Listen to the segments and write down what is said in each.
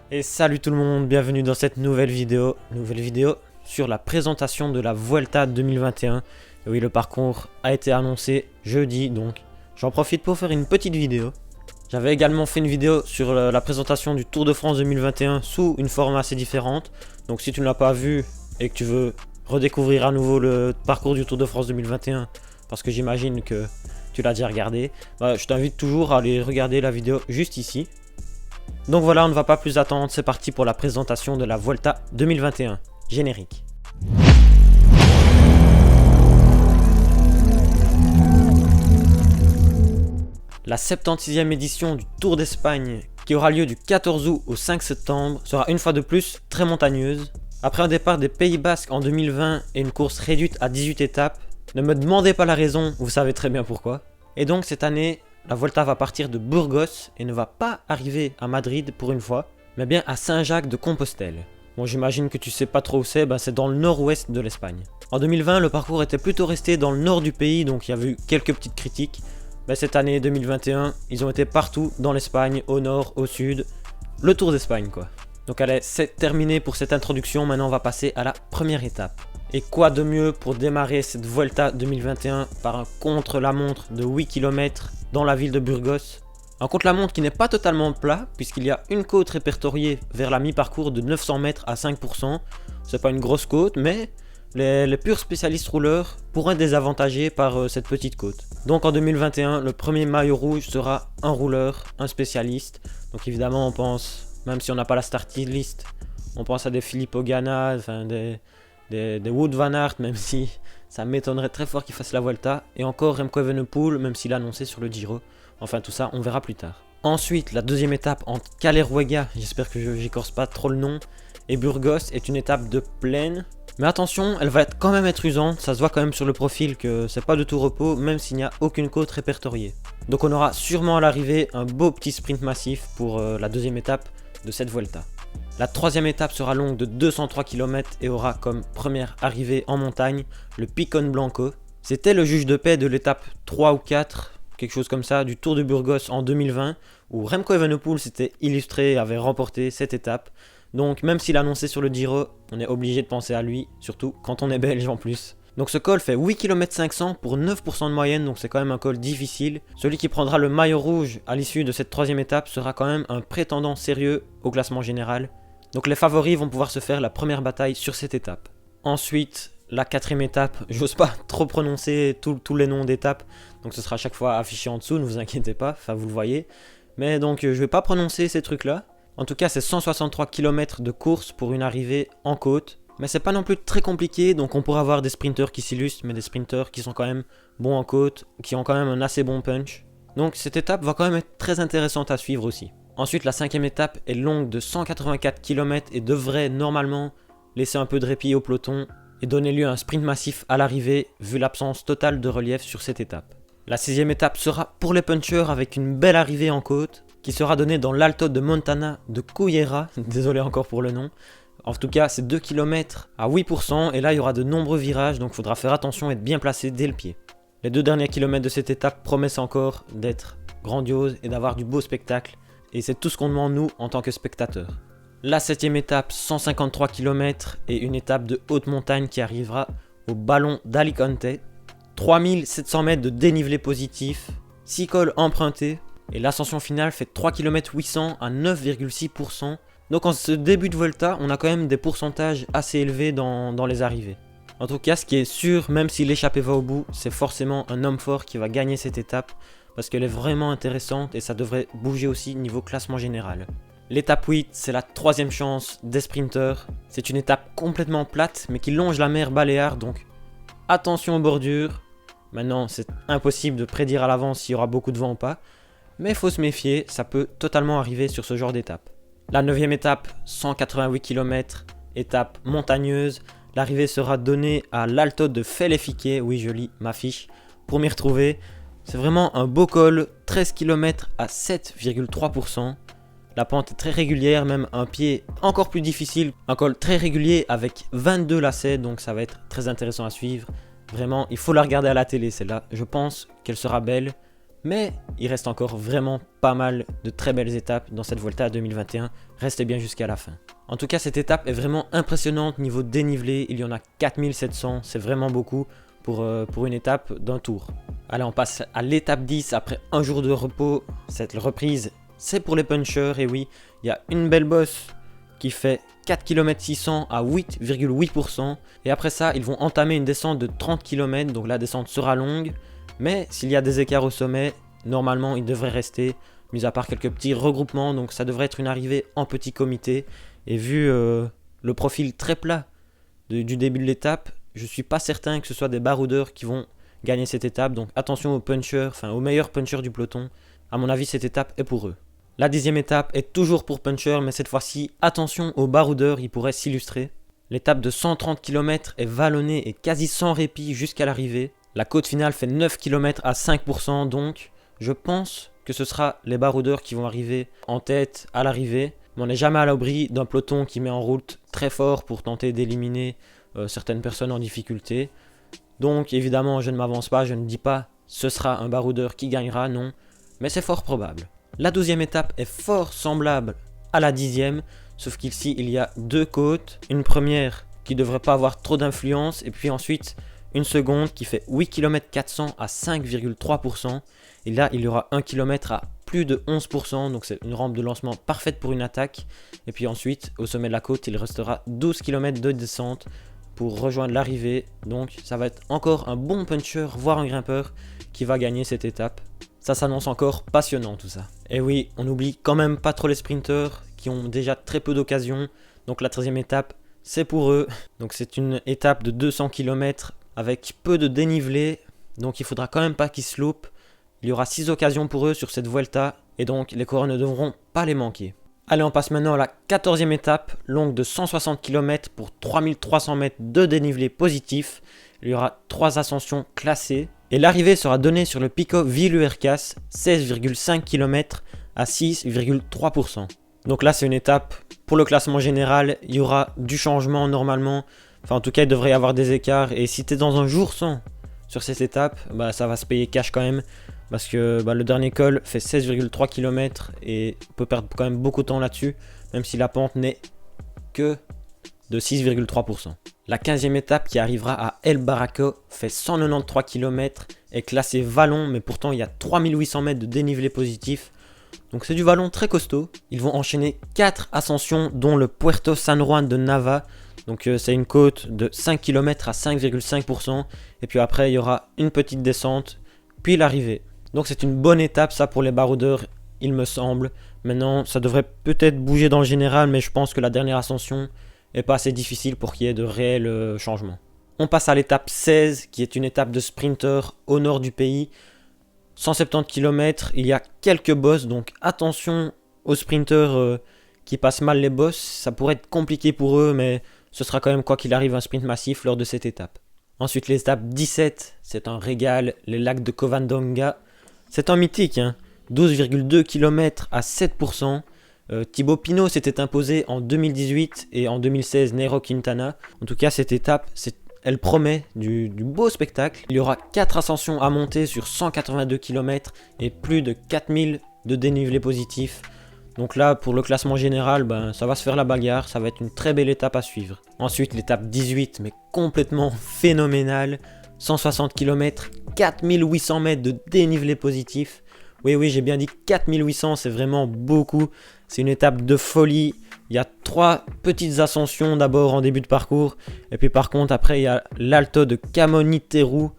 Et salut tout le monde, bienvenue dans cette nouvelle vidéo sur la présentation de la Vuelta 2021. Et oui, le parcours a été annoncé jeudi, donc j'en profite pour faire une petite vidéo. J'avais également fait une vidéo sur la présentation du Tour de France 2021 sous une forme assez différente. Donc si tu ne l'as pas vu et que tu veux redécouvrir à nouveau le parcours du Tour de France 2021, parce que j'imagine que tu l'as déjà regardé, je t'invite toujours à aller regarder la vidéo juste ici. Donc voilà, on ne va pas plus attendre, c'est parti pour la présentation de la Vuelta 2021. Générique. La 76e édition du Tour d'Espagne, qui aura lieu du 14 août au 5 septembre, sera une fois de plus très montagneuse. Après un départ des Pays Basques en 2020 et une course réduite à 18 étapes, ne me demandez pas la raison, vous savez très bien pourquoi. Et donc cette année, la Vuelta va partir de Burgos et ne va pas arriver à Madrid pour une fois, mais bien à Saint-Jacques-de-Compostelle. Bon, j'imagine que tu sais pas trop où c'est, c'est dans le nord-ouest de l'Espagne. En 2020, le parcours était plutôt resté dans le nord du pays, donc il y avait eu quelques petites critiques. Mais cette année 2021, ils ont été partout dans l'Espagne, au nord, au sud. Le Tour d'Espagne quoi. Donc allez, c'est terminé pour cette introduction, maintenant on va passer à la première étape. Et quoi de mieux pour démarrer cette Vuelta 2021 par un contre-la-montre de 8 km dans la ville de Burgos. Un contre-la-montre qui n'est pas totalement plat, puisqu'il y a une côte répertoriée vers la mi-parcours de 900 mètres à 5%. C'est pas une grosse côte, mais les purs spécialistes rouleurs pourraient être désavantagés par cette petite côte. Donc en 2021, le premier maillot rouge sera un rouleur, un spécialiste. Donc évidemment, on pense, même si on n'a pas la starting list, on pense à des Filippo Ganna, des Wout van Aert, même si ça m'étonnerait très fort qu'il fasse la Vuelta. Et encore Remco Evenepoel, même s'il a annoncé sur le Giro. Enfin tout ça, on verra plus tard. Ensuite, la deuxième étape entre Calerruega, j'espère que j'écorce pas trop le nom, et Burgos est une étape de plaine. Mais attention, elle va quand même être usante, ça se voit quand même sur le profil que c'est pas de tout repos, même s'il n'y a aucune côte répertoriée. Donc on aura sûrement à l'arrivée un beau petit sprint massif pour la deuxième étape de cette Vuelta. La troisième étape sera longue de 203 km et aura comme première arrivée en montagne le Picón Blanco. C'était le juge de paix de l'étape 3 ou 4, quelque chose comme ça, du Tour de Burgos en 2020, où Remco Evenepoel s'était illustré et avait remporté cette étape. Donc même s'il a annoncé sur le Giro, on est obligé de penser à lui, surtout quand on est belge en plus. Donc ce col fait 8 km 500 pour 9% de moyenne, donc c'est quand même un col difficile. Celui qui prendra le maillot rouge à l'issue de cette troisième étape sera quand même un prétendant sérieux au classement général. Donc les favoris vont pouvoir se faire la première bataille sur cette étape. Ensuite, la quatrième étape, j'ose pas trop prononcer tous les noms d'étapes, donc ce sera à chaque fois affiché en dessous, ne vous inquiétez pas, enfin vous le voyez. Mais donc je vais pas prononcer ces trucs là. En tout cas c'est 163 km de course pour une arrivée en côte. Mais c'est pas non plus très compliqué, donc on pourra avoir des sprinteurs qui s'illustrent, mais des sprinteurs qui sont quand même bons en côte, qui ont quand même un assez bon punch. Donc cette étape va quand même être très intéressante à suivre aussi. Ensuite, la cinquième étape est longue de 184 km et devrait normalement laisser un peu de répit au peloton et donner lieu à un sprint massif à l'arrivée, vu l'absence totale de relief sur cette étape. La sixième étape sera pour les punchers avec une belle arrivée en côte, qui sera donnée dans l'Alto de Montana de Cullera, désolé encore pour le nom. En tout cas, c'est 2 km à 8% et là il y aura de nombreux virages, donc il faudra faire attention et être bien placé dès le pied. Les 2 derniers kilomètres de cette étape promettent encore d'être grandioses et d'avoir du beau spectacle. Et c'est tout ce qu'on demande nous en tant que spectateurs. La septième étape, 153 km et une étape de haute montagne qui arrivera au Ballon d'Alicante. 3700 mètres de dénivelé positif, 6 cols empruntés et l'ascension finale fait 3 km 800 à 9,6%. Donc en ce début de Vuelta, on a quand même des pourcentages assez élevés dans les arrivées. En tout cas, ce qui est sûr, même si l'échappée va au bout, c'est forcément un homme fort qui va gagner cette étape. Parce qu'elle est vraiment intéressante et ça devrait bouger aussi niveau classement général. L'étape 8, c'est la troisième chance des sprinteurs. C'est une étape complètement plate mais qui longe la mer Baléare, donc attention aux bordures. Maintenant, c'est impossible de prédire à l'avance s'il y aura beaucoup de vent ou pas. Mais il faut se méfier, ça peut totalement arriver sur ce genre d'étape. La neuvième étape, 188 km, étape montagneuse. L'arrivée sera donnée à l'Alto de Felefique, oui je lis ma fiche, pour m'y retrouver. C'est vraiment un beau col, 13 km à 7,3%. La pente est très régulière, même un pied encore plus difficile. Un col très régulier avec 22 lacets, donc ça va être très intéressant à suivre. Vraiment, il faut la regarder à la télé celle-là. Je pense qu'elle sera belle, Mais il reste encore vraiment pas mal de très belles étapes dans cette Vuelta 2021. Restez bien jusqu'à la fin. En tout cas, cette étape est vraiment impressionnante niveau dénivelé. Il y en a 4700, c'est vraiment beaucoup pour une étape d'un tour. Allez, on passe à l'étape 10 après un jour de repos. Cette reprise, c'est pour les punchers. Et oui, il y a une belle bosse qui fait 4 km 600 à 8,8%. Et après ça, ils vont entamer une descente de 30 km. Donc la descente sera longue. Mais s'il y a des écarts au sommet, normalement il devrait rester, mis à part quelques petits regroupements. Donc ça devrait être une arrivée en petit comité. Et vu le profil très plat du début de l'étape, je ne suis pas certain que ce soit des baroudeurs qui vont gagner cette étape. Donc attention aux punchers, enfin aux meilleurs punchers du peloton. À mon avis, cette étape est pour eux. La 10e étape est toujours pour punchers, mais cette fois-ci, attention aux baroudeurs, ils pourraient s'illustrer. L'étape de 130 km est vallonnée et quasi sans répit jusqu'à l'arrivée. La côte finale fait 9 km à 5%, donc je pense que ce sera les baroudeurs qui vont arriver en tête à l'arrivée. Mais on n'est jamais à l'abri d'un peloton qui met en route très fort pour tenter d'éliminer certaines personnes en difficulté. Donc évidemment, je ne m'avance pas, je ne dis pas ce sera un baroudeur qui gagnera, non, mais c'est fort probable. La 12e étape est fort semblable à la 10e, sauf qu'ici il y a deux côtes. Une première qui ne devrait pas avoir trop d'influence, et puis ensuite une seconde qui fait 8 km 400 à 5,3%. Et là, il y aura 1 km à plus de 11%, donc c'est une rampe de lancement parfaite pour une attaque. Et puis ensuite, au sommet de la côte, il restera 12 km de descente pour rejoindre l'arrivée. Donc ça va être encore un bon puncher, voire un grimpeur, qui va gagner cette étape. Ça s'annonce encore passionnant tout ça. Et oui, on n'oublie quand même pas trop les sprinteurs qui ont déjà très peu d'occasions. Donc la 13e étape, c'est pour eux. Donc c'est une étape de 200 km avec peu de dénivelé. Donc il faudra quand même pas qu'ils se loupent. Il y aura 6 occasions pour eux sur cette Vuelta. Et donc les coureurs ne devront pas les manquer. Allez, on passe maintenant à la 14e étape, longue de 160 km pour 3300 mètres de dénivelé positif. Il y aura 3 ascensions classées. Et l'arrivée sera donnée sur le Pico Viluercas, 16,5 km à 6,3%. Donc là, c'est une étape pour le classement général. Il y aura du changement normalement. Enfin, en tout cas, il devrait y avoir des écarts. Et si tu es dans un jour sans sur cette étape, ça va se payer cash quand même. Parce que le dernier col fait 16,3 km et on peut perdre quand même beaucoup de temps là-dessus. Même si la pente n'est que de 6,3%. La 15e étape qui arrivera à El Barraco fait 193 km, est classée vallon, mais pourtant il y a 3800 mètres de dénivelé positif. Donc c'est du vallon très costaud. Ils vont enchaîner 4 ascensions, dont le Puerto San Juan de Nava. Donc c'est une côte de 5 km à 5,5%. Et puis après il y aura une petite descente, puis l'arrivée. Donc c'est une bonne étape ça pour les baroudeurs, il me semble. Maintenant ça devrait peut-être bouger dans le général, mais je pense que la dernière ascension est pas assez difficile pour qu'il y ait de réels changements. On passe à l'étape 16 qui est une étape de sprinter au nord du pays. 170 km, il y a quelques bosses, donc attention aux sprinters qui passent mal les bosses. Ça pourrait être compliqué pour eux, mais ce sera quand même quoi qu'il arrive un sprint massif lors de cette étape. Ensuite l'étape 17, c'est un régal, les lacs de Covandonga. C'est un mythique, 12,2 km à 7%. Thibaut Pinot s'était imposé en 2018 et en 2016 Nairo Quintana. En tout cas cette étape, elle promet du beau spectacle. Il y aura 4 ascensions à monter sur 182 km et plus de 4000 de dénivelé positif. Donc là pour le classement général, ça va se faire la bagarre, ça va être une très belle étape à suivre. Ensuite l'étape 18, mais complètement phénoménale. 160 km, 4800 mètres de dénivelé positif. Oui, j'ai bien dit 4800, c'est vraiment beaucoup. C'est une étape de folie. Il y a 3 petites ascensions d'abord en début de parcours. Et puis par contre, après, il y a l'Alto de Camoniteru.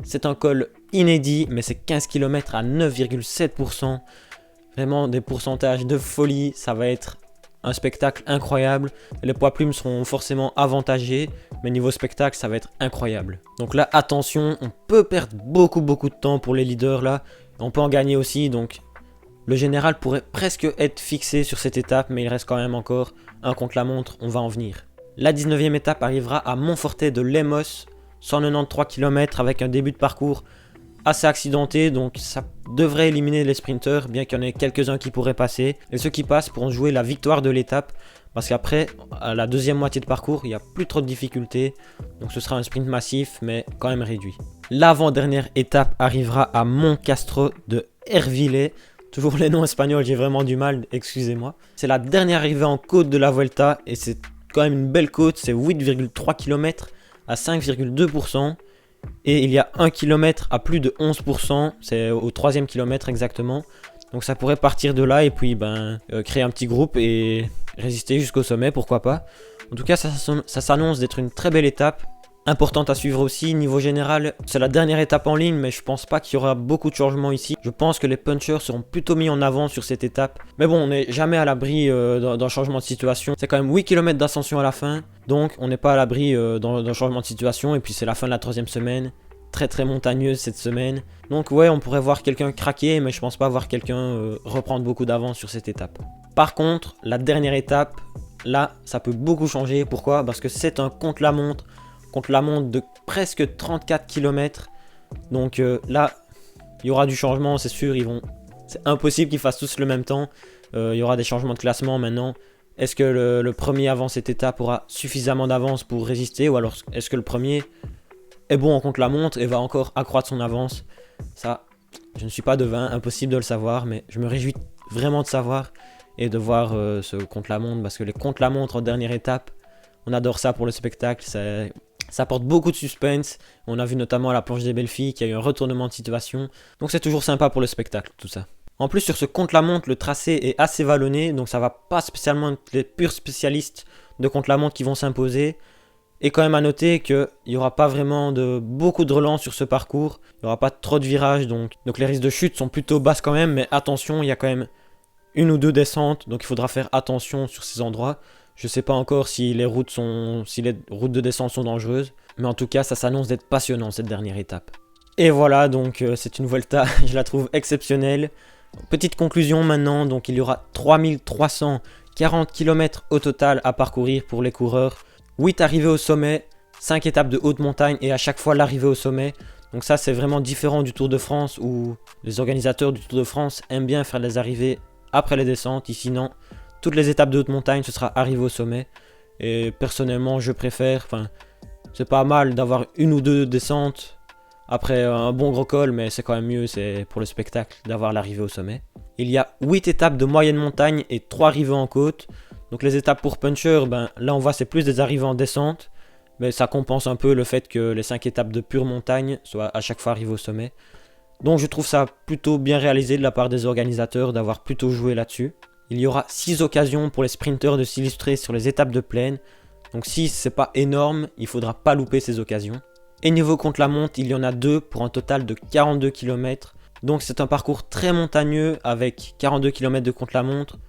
C'est un col inédit, mais c'est 15 km à 9,7%. Vraiment des pourcentages de folie. Ça va être un spectacle incroyable. Les poids plumes seront forcément avantagés. Mais niveau spectacle, ça va être incroyable. Donc là, attention, on peut perdre beaucoup de temps pour les leaders là. On peut en gagner aussi, donc le général pourrait presque être fixé sur cette étape, mais il reste quand même encore un contre-la-montre, on va en venir. La 19e étape arrivera à Monforte de Lemos, 193 km avec un début de parcours assez accidenté, donc ça devrait éliminer les sprinters, bien qu'il y en ait quelques-uns qui pourraient passer. Et ceux qui passent pourront jouer la victoire de l'étape, parce qu'après, à la deuxième moitié de parcours, il n'y a plus trop de difficultés. Donc ce sera un sprint massif, mais quand même réduit. L'avant-dernière étape arrivera à Moncastro de Herville. Toujours les noms espagnols, j'ai vraiment du mal, excusez-moi. C'est la dernière arrivée en côte de la Vuelta, et c'est quand même une belle côte, c'est 8,3 km à 5,2%. Et il y a 1 km à plus de 11%, c'est au 3e kilomètre exactement. Donc ça pourrait partir de là et puis créer un petit groupe et résister jusqu'au sommet, pourquoi pas. En tout cas, ça s'annonce d'être une très belle étape. Importante à suivre aussi, niveau général, c'est la dernière étape en ligne, mais je pense pas qu'il y aura beaucoup de changements ici. Je pense que les punchers seront plutôt mis en avant sur cette étape. Mais bon, on n'est jamais à l'abri d'un changement de situation. C'est quand même 8 km d'ascension à la fin, donc on n'est pas à l'abri d'un changement de situation. Et puis c'est la fin de la 3e semaine, très montagneuse cette semaine. Donc ouais, on pourrait voir quelqu'un craquer, mais je pense pas voir quelqu'un reprendre beaucoup d'avance sur cette étape. Par contre, la dernière étape, là, ça peut beaucoup changer. Pourquoi? Parce que c'est un contre-la-montre de presque 34 km. Donc là, il y aura du changement, c'est sûr. C'est impossible qu'ils fassent tous le même temps. Il y aura des changements de classement maintenant. Est-ce que le premier avant cette étape aura suffisamment d'avance pour résister? Ou alors est-ce que le premier est bon en contre-la-montre et va encore accroître son avance? Ça, je ne suis pas devin, impossible de le savoir. Mais je me réjouis vraiment de savoir et de voir ce contre-la-montre. Parce que les contre-la-montre en dernière étape, on adore ça pour le spectacle. Ça apporte beaucoup de suspense. On a vu notamment à la planche des belles filles qu'il y a eu un retournement de situation. Donc c'est toujours sympa pour le spectacle, tout ça. En plus, sur ce contre-la-montre, le tracé est assez vallonné. Donc ça va pas spécialement être les purs spécialistes de contre-la-montre qui vont s'imposer. Et quand même à noter qu'il n'y aura pas vraiment beaucoup de relance sur ce parcours. Il n'y aura pas trop de virages. Donc les risques de chute sont plutôt basses quand même. Mais attention, il y a quand même une ou deux descentes. Donc il faudra faire attention sur ces endroits. Je sais pas encore si les routes de descente sont dangereuses, mais en tout cas, ça s'annonce d'être passionnant cette dernière étape. Et voilà, donc c'est une Vuelta, je la trouve exceptionnelle. Petite conclusion maintenant, donc il y aura 3340 km au total à parcourir pour les coureurs. 8 arrivées au sommet, 5 étapes de haute montagne et à chaque fois l'arrivée au sommet. Donc ça, c'est vraiment différent du Tour de France où les organisateurs du Tour de France aiment bien faire les arrivées après les descentes. Ici, non. Toutes les étapes de haute montagne, ce sera arrivé au sommet. Et personnellement, je préfère. C'est pas mal d'avoir une ou deux descentes après un bon gros col, mais c'est quand même mieux, c'est pour le spectacle, d'avoir l'arrivée au sommet. Il y a 8 étapes de moyenne montagne et 3 arrivées en côte. Donc les étapes pour puncher, là on voit c'est plus des arrivées en descente. Mais ça compense un peu le fait que les 5 étapes de pure montagne soient à chaque fois arrivées au sommet. Donc je trouve ça plutôt bien réalisé de la part des organisateurs d'avoir plutôt joué là-dessus. Il y aura 6 occasions pour les sprinteurs de s'illustrer sur les étapes de plaine. Donc 6, c'est pas énorme, il faudra pas louper ces occasions. Et niveau contre-la-montre, il y en a 2 pour un total de 42 km. Donc c'est un parcours très montagneux avec 42 km de contre-la-montre.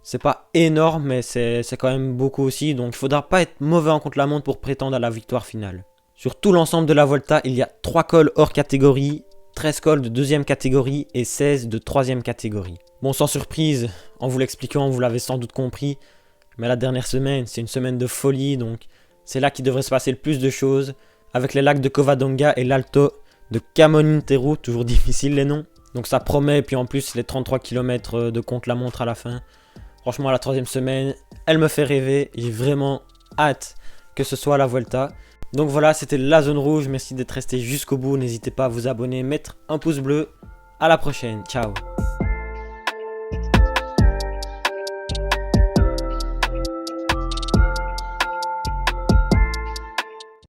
C'est pas énorme, mais c'est quand même beaucoup aussi. Donc il faudra pas être mauvais en contre-la-montre pour prétendre à la victoire finale. Sur tout l'ensemble de la Vuelta, il y a 3 cols hors catégorie, 13 cols de 2e catégorie et 16 de 3e catégorie. Bon, sans surprise, en vous l'expliquant, vous l'avez sans doute compris, mais la dernière semaine, c'est une semaine de folie, donc c'est là qu'il devrait se passer le plus de choses, avec les lacs de Covadonga et l'Alto de Camonintero, toujours difficile les noms. Donc ça promet, et puis en plus les 33 km de contre-la-montre à la fin. Franchement, la 3e semaine, elle me fait rêver, j'ai vraiment hâte que ce soit la Vuelta. Donc voilà, c'était la zone rouge, merci d'être resté jusqu'au bout, n'hésitez pas à vous abonner, mettre un pouce bleu, à la prochaine, ciao.